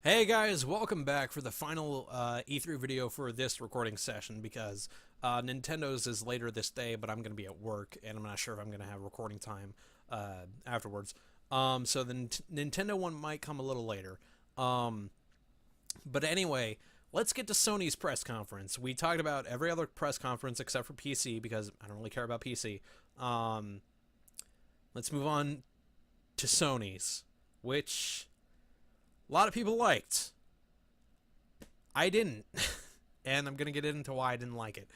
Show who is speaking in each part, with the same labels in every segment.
Speaker 1: Hey guys, welcome back for the final E3 video for this recording session because Nintendo's is later this day, but I'm going to be at work and I'm not sure if I'm going to have recording time afterwards. So the Nintendo one might come a little later. But anyway, let's get to Sony's press conference. We talked about every other press conference except for PC because I don't really care about PC. Let's move on to Sony's, which a lot of people liked. I didn't, and I'm gonna get into why I didn't like it.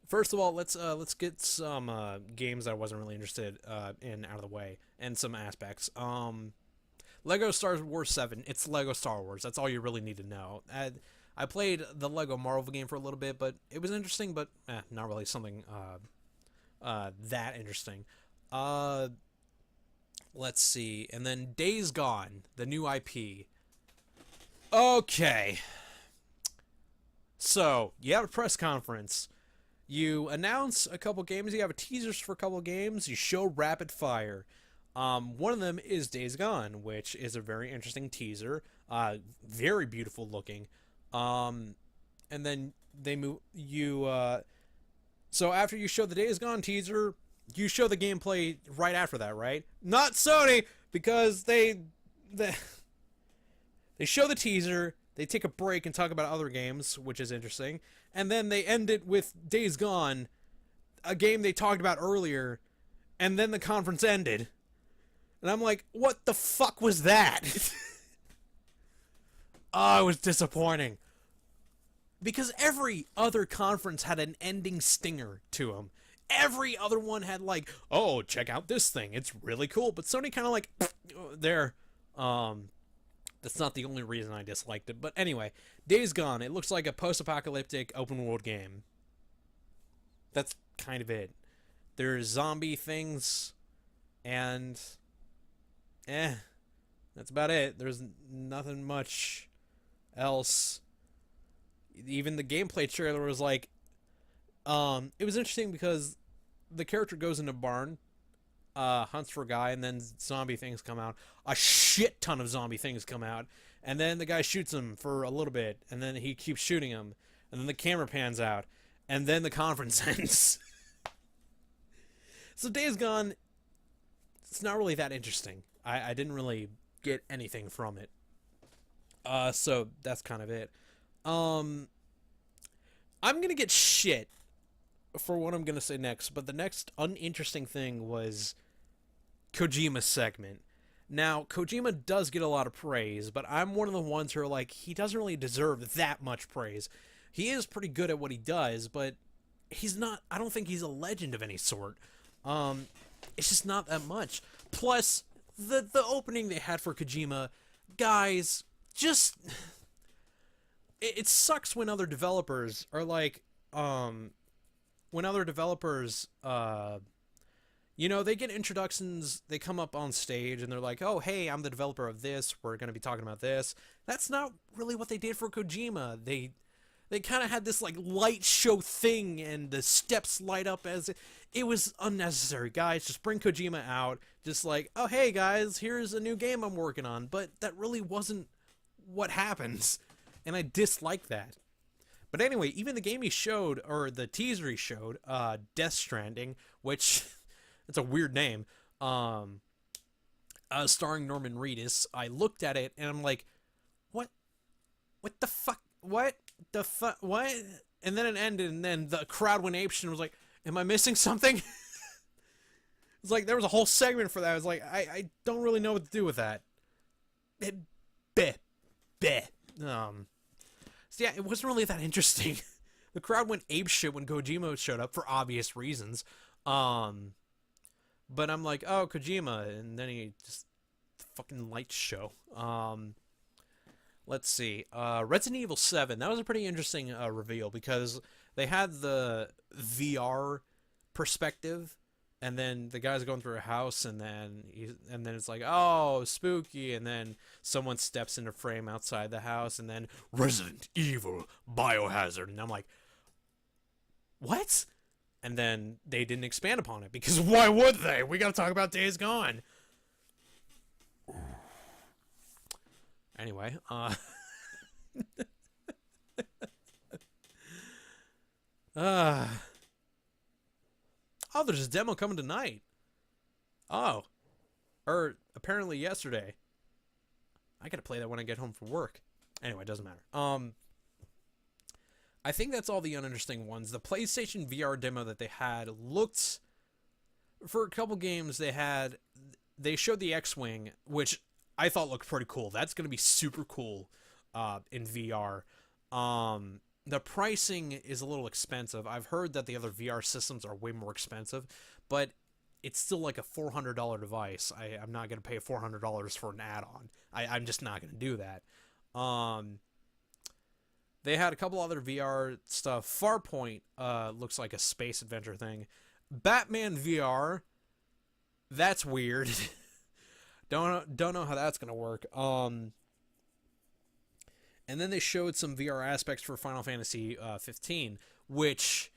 Speaker 1: First of all, let's get some games that I wasn't really interested in out of the way, and some aspects. Lego Star Wars 7. It's Lego Star Wars. That's all you really need to know. I played the Lego Marvel game for a little bit, but it was interesting, but not really something that interesting. Let's see. And then Days Gone, the new IP. Okay. So, you have a press conference. You announce a couple games. You have teasers for a couple games. You show rapid fire. One of them is Days Gone, which is a very interesting teaser. Very beautiful looking. And then they move you. So after you show the Days Gone teaser, you show the gameplay right after that, right? Not Sony, because they show the teaser, they take a break and talk about other games, which is interesting, and then they end it with Days Gone, a game they talked about earlier, and then the conference ended. And I'm like, what the fuck was that? Oh, it was disappointing. Because every other conference had an ending stinger to them. Every other one had like, oh, check out this thing, it's really cool. But Sony kind of like, there. That's not the only reason I disliked it. But anyway, Days Gone. It looks like a post-apocalyptic open-world game. That's kind of it. There's zombie things, and that's about it. There's nothing much else. Even the gameplay trailer was like, it was interesting because the character goes in a barn, hunts for a guy, and then zombie things come out. A shit ton of zombie things come out, and then the guy shoots him for a little bit, and then he keeps shooting him, and then the camera pans out, and then the conference ends. So Days Gone, it's not really that interesting. I didn't really get anything from it. So that's kind of it. I'm gonna get shit for what I'm gonna say next, but the next uninteresting thing was Kojima's segment. Now, Kojima does get a lot of praise, but I'm one of the ones who are like, he doesn't really deserve that much praise. He is pretty good at what he does, but he's not, I don't think he's a legend of any sort. It's just not that much. Plus, the opening they had for Kojima, guys, just, it sucks when other developers are like, when other developers, they get introductions, they come up on stage and they're like, oh, hey, I'm the developer of this, we're going to be talking about this. That's not really what they did for Kojima. They kind of had this, like, light show thing, and the steps light up as it was unnecessary. Guys, just bring Kojima out, just like, oh, hey, guys, here's a new game I'm working on. But that really wasn't what happens, and I dislike that. But anyway, even the game he showed, or the teaser he showed, Death Stranding, which, it's a weird name, starring Norman Reedus, I looked at it, and I'm like, what the fuck, what the fuck, what? And then it ended, and then the crowd went apeshit and was like, am I missing something? It's like, there was a whole segment for that. I was like, I don't really know what to do with that. So yeah, it wasn't really that interesting. The crowd went apeshit when Kojima showed up for obvious reasons. But I'm like, oh, Kojima, and then he just fucking light show. Let's see. Resident Evil 7. That was a pretty interesting reveal because they had the VR perspective, and then the guy's going through a house, and then it's like, oh, spooky, and then someone steps into frame outside the house, and then Resident Evil Biohazard, and I'm like, what? And then they didn't expand upon it because why would they? We gotta talk about Days Gone. Anyway, uh, oh, there's a demo coming tonight. Oh, or apparently yesterday. I gotta play that when I get home from work. Anyway, it doesn't matter. I think that's all the uninteresting ones. The PlayStation VR demo that they had looked, for a couple games they showed the X-Wing, which I thought looked pretty cool. That's going to be super cool in VR. The pricing is a little expensive. I've heard that the other VR systems are way more expensive, but it's still like a $400 device. I'm not going to pay $400 for an add-on. I'm just not going to do that. They had a couple other VR stuff. Farpoint looks like a space adventure thing. Batman VR, that's weird. don't know how that's gonna work. And then they showed some VR aspects for Final Fantasy 15, which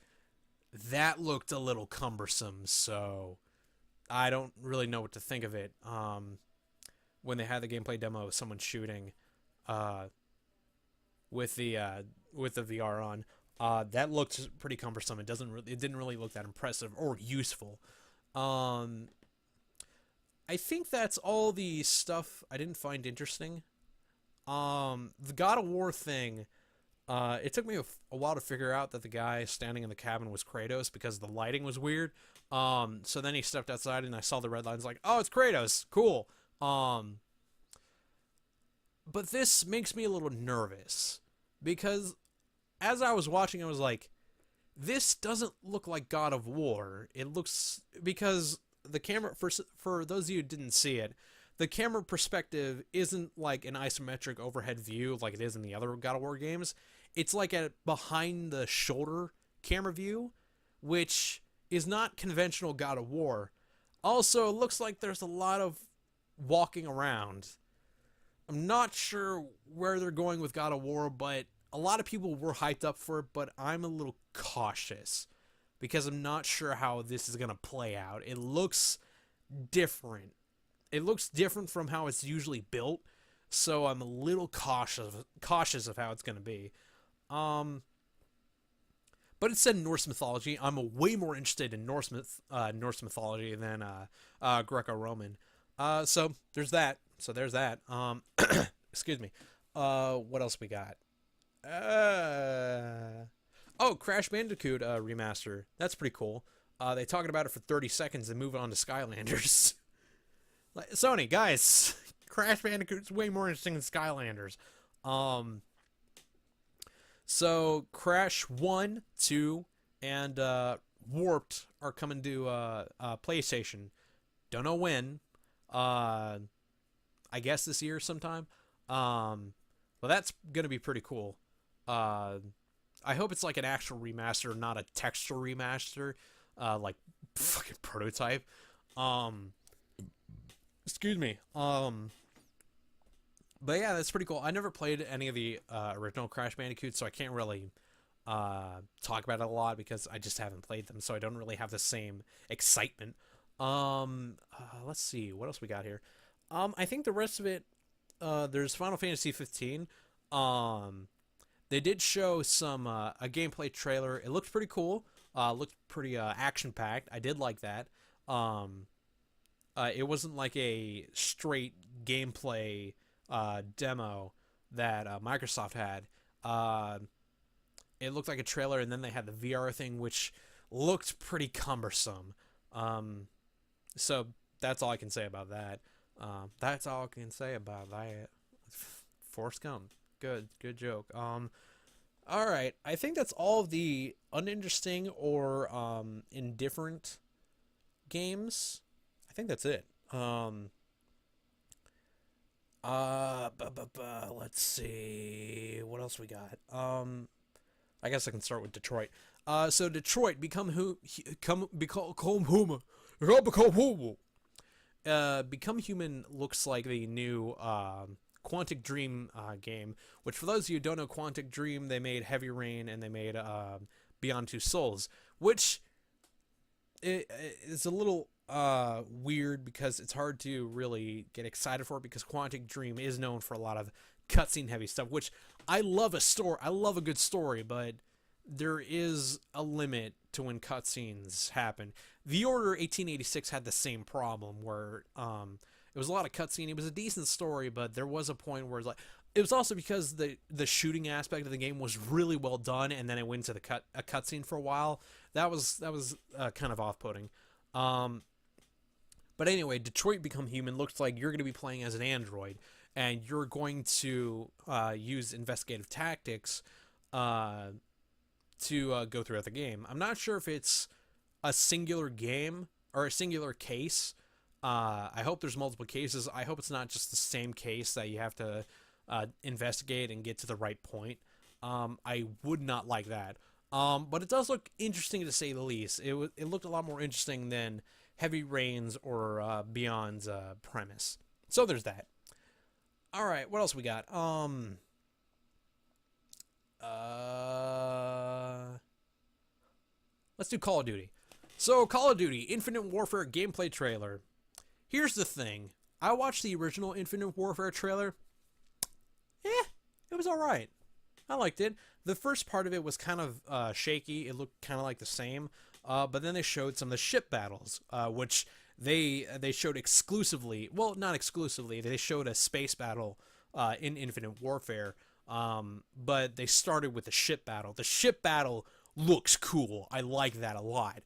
Speaker 1: that looked a little cumbersome. So I don't really know what to think of it. When they had the gameplay demo of someone shooting, with the VR on. That looked pretty cumbersome. It didn't really look that impressive or useful. I think that's all the stuff I didn't find interesting. The God of War thing. It took me a while to figure out that the guy standing in the cabin was Kratos because the lighting was weird. So then he stepped outside and I saw the red lines like, oh, it's Kratos. Cool. But this makes me a little nervous because as I was watching, I was like, this doesn't look like God of War. It looks, because the camera, for those of you who didn't see it, the camera perspective isn't like an isometric overhead view like it is in the other God of War games. It's like a behind the shoulder camera view, which is not conventional God of War. Also, it looks like there's a lot of walking around. I'm not sure where they're going with God of War, but a lot of people were hyped up for it, but I'm a little cautious because I'm not sure how this is going to play out. It looks different. It looks different from how it's usually built, so I'm a little cautious of how it's going to be. But it's set in Norse mythology. I'm way more interested in Norse mythology than Greco-Roman. So there's that. Excuse me. What else we got? Crash Bandicoot remaster. That's pretty cool. They talking about it for 30 seconds and move on to Skylanders. Like, Sony, guys, Crash Bandicoot's way more interesting than Skylanders. So Crash 1, 2, and Warped are coming to PlayStation. Don't know when. I guess this year sometime. Well, that's gonna be pretty cool. I hope it's like an actual remaster, not a texture remaster, like fucking Prototype. Excuse me. But yeah, that's pretty cool. I never played any of the original Crash Bandicoots, so I can't really talk about it a lot because I just haven't played them, so I don't really have the same excitement. Let's see what else we got here. I think the rest of it, there's Final Fantasy 15. They did show some a gameplay trailer. It looked pretty cool. Looked pretty action packed. I did like that. It wasn't like a straight gameplay demo that Microsoft had. It looked like a trailer, and then they had the VR thing, which looked pretty cumbersome. So that's all I can say about that. Forrest Gump. Good joke. All right. I think that's all of the uninteresting or indifferent games. I think that's it. Let's see what else we got. I guess I can start with Detroit. So Detroit Become Human looks like the new Quantic Dream game, which for those of you who don't know Quantic Dream, they made Heavy Rain and they made Beyond Two Souls, which is a little weird because it's hard to really get excited for it because Quantic Dream is known for a lot of cutscene heavy stuff, which I love a story. I love a good story, but there is a limit to when cutscenes happen. The Order 1886 had the same problem where it was a lot of cutscene. It was a decent story, but there was a point where it's like it was also because the shooting aspect of the game was really well done, and then it went to a cutscene for a while. That was kind of off-putting. Um, but anyway, Detroit Become Human looks like you're going to be playing as an android, and you're going to use investigative tactics to go throughout the game. I'm not sure if it's a singular game or a singular case. I hope there's multiple cases. I hope it's not just the same case that you have to investigate and get to the right point. I would not like that. But it does look interesting to say the least. It looked a lot more interesting than Heavy Rain's or Beyond's premise. So there's that. All right, what else we got? Let's do Call of Duty. So Call of Duty Infinite Warfare gameplay trailer. Here's the thing. I watched the original Infinite Warfare trailer. It was alright. I liked it. The first part of it was kind of shaky. It looked kind of like the same. But then they showed some of the ship battles, which they showed exclusively. Well, not exclusively. They showed a space battle in Infinite Warfare. But they started with the ship battle. The ship battle looks cool. I like that a lot.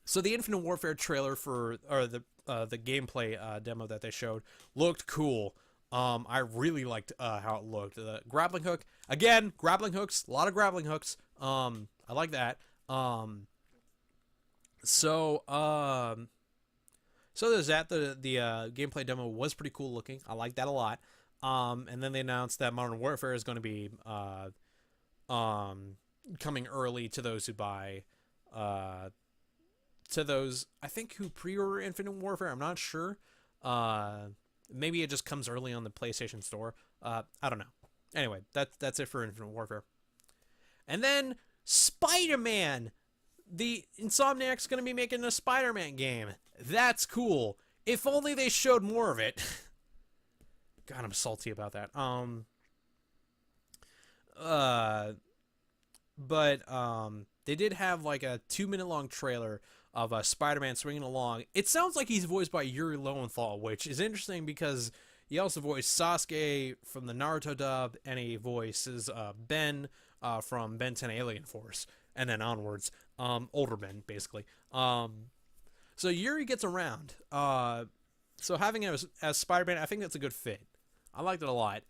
Speaker 1: So the Infinite Warfare trailer or the gameplay demo that they showed looked cool. I really liked how it looked. The grappling hook, again, grappling hooks, a lot of grappling hooks. I like that. So there's that. The gameplay demo was pretty cool looking. I like that a lot. And then they announced that Modern Warfare is going to be coming early to those who buy to those I think who pre-order Infinite Warfare. I'm not sure. Maybe it just comes early on the PlayStation Store. I don't know. Anyway, that's it for Infinite Warfare. And then Spider-Man. The Insomniac's going to be making a Spider-Man game. That's cool. If only they showed more of it. God, I'm salty about that. They did have like a 2-minute long trailer of Spider-Man swinging along. It sounds like he's voiced by Yuri Lowenthal, which is interesting because he also voiced Sasuke from the Naruto dub, and he voices Ben from Ben 10 Alien Force, and then onwards. Older Ben, basically. So Yuri gets around. So having him as Spider-Man, I think that's a good fit. I liked it a lot.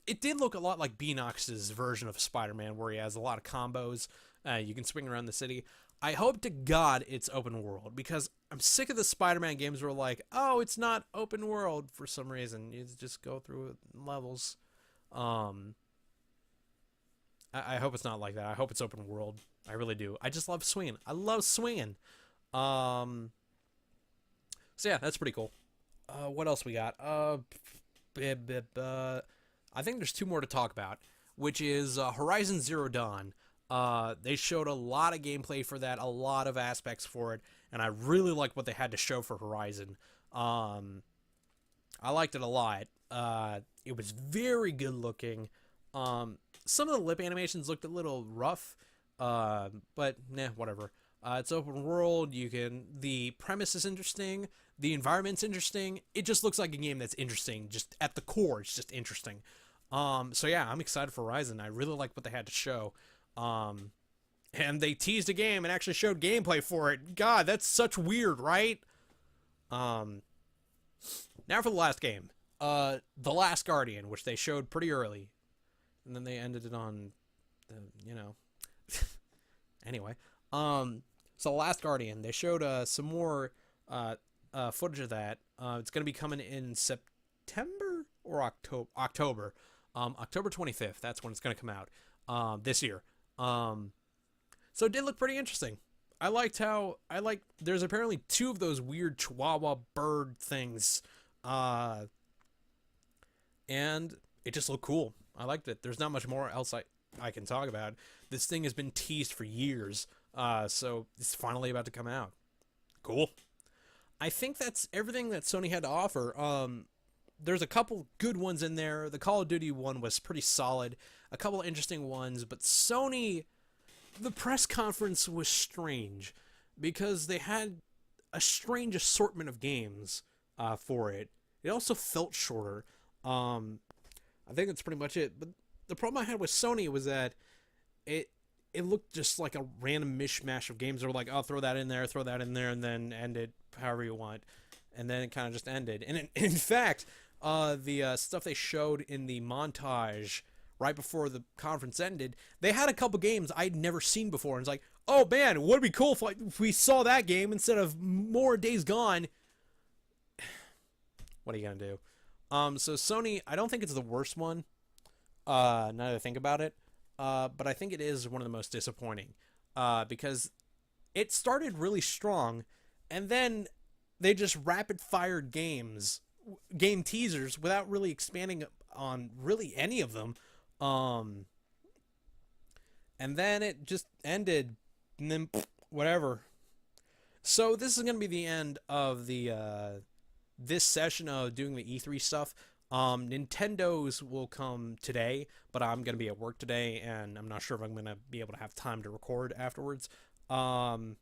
Speaker 1: It did look a lot like Beanox's version of Spider-Man, where he has a lot of combos. You can swing around the city. I hope to God it's open world, because I'm sick of the Spider-Man games where like, oh, it's not open world for some reason. You just go through levels. I hope it's not like that. I hope it's open world. I really do. I just love swinging. I love swinging. So yeah, that's pretty cool. What else we got? I think there's 2 more to talk about, which is Horizon Zero Dawn. They showed a lot of gameplay for that, a lot of aspects for it, and I really like what they had to show for Horizon. I liked it a lot. It was very good looking. Some of the lip animations looked a little rough, but nah, whatever. It's open world. The premise is interesting. The environment's interesting. It just looks like a game that's interesting. Just at the core, it's just interesting. So yeah, I'm excited for Horizon. I really like what they had to show. And they teased a game and actually showed gameplay for it. God, that's such weird, right? Now for the last game. The Last Guardian, which they showed pretty early. And then they ended it on anyway. So The Last Guardian, they showed some more footage of that. It's going to be coming in September or October. October 25th, that's when it's going to come out this year. So it did look pretty interesting. There's apparently 2 of those weird chihuahua bird things. And it just looked cool. I liked it. There's not much more else I can talk about. This thing has been teased for years. So it's finally about to come out. Cool. I think that's everything that Sony had to offer. There's a couple good ones in there. The Call of Duty one was pretty solid. A couple interesting ones, but Sony, the press conference was strange because they had a strange assortment of games for it. It also felt shorter. Um, I think that's pretty much it. But the problem I had with Sony was that it it looked just like a random mishmash of games. They were like, "Oh, throw that in there, and then end it however you want," and then it kind of just ended. And in fact, the stuff they showed in the montage right before the conference ended, they had a couple games I'd never seen before, and it's like, "Oh man, would it be cool if we saw that game instead of more Days Gone?" What are you gonna do? So Sony, I don't think it's the worst one. Now that I think about it, but I think it is one of the most disappointing. Because it started really strong, and then they just rapid fired game teasers without really expanding on really any of them. Um, and then it just ended, and then whatever. So this is gonna be the end of the this session of doing the E3 stuff. Nintendo's will come today, but I'm gonna be at work today, and I'm not sure if I'm gonna be able to have time to record afterwards. Um,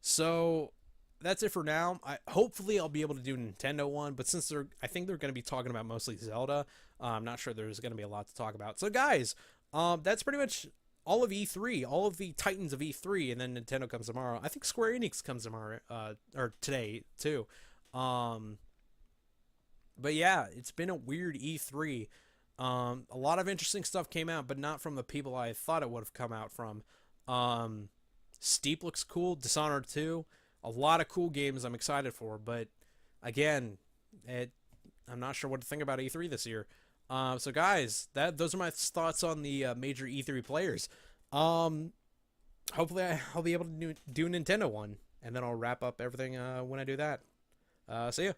Speaker 1: so that's it for now. Hopefully I'll be able to do a Nintendo one, but since I think they're gonna be talking about mostly Zelda. I'm not sure there's gonna be a lot to talk about. So guys, that's pretty much all of E3, all of the titans of E3, and then Nintendo comes tomorrow. I think Square Enix comes tomorrow, or today too. Um, but yeah, it's been a weird E3. A lot of interesting stuff came out, but not from the people I thought it would have come out from. Um, Steep looks cool. Dishonored 2. A lot of cool games I'm excited for, but again, I'm not sure what to think about E3 this year. So guys, those are my thoughts on the major E3 players. Um, Hopefully I'll be able to do a Nintendo one, and then I'll wrap up everything when I do that. See ya.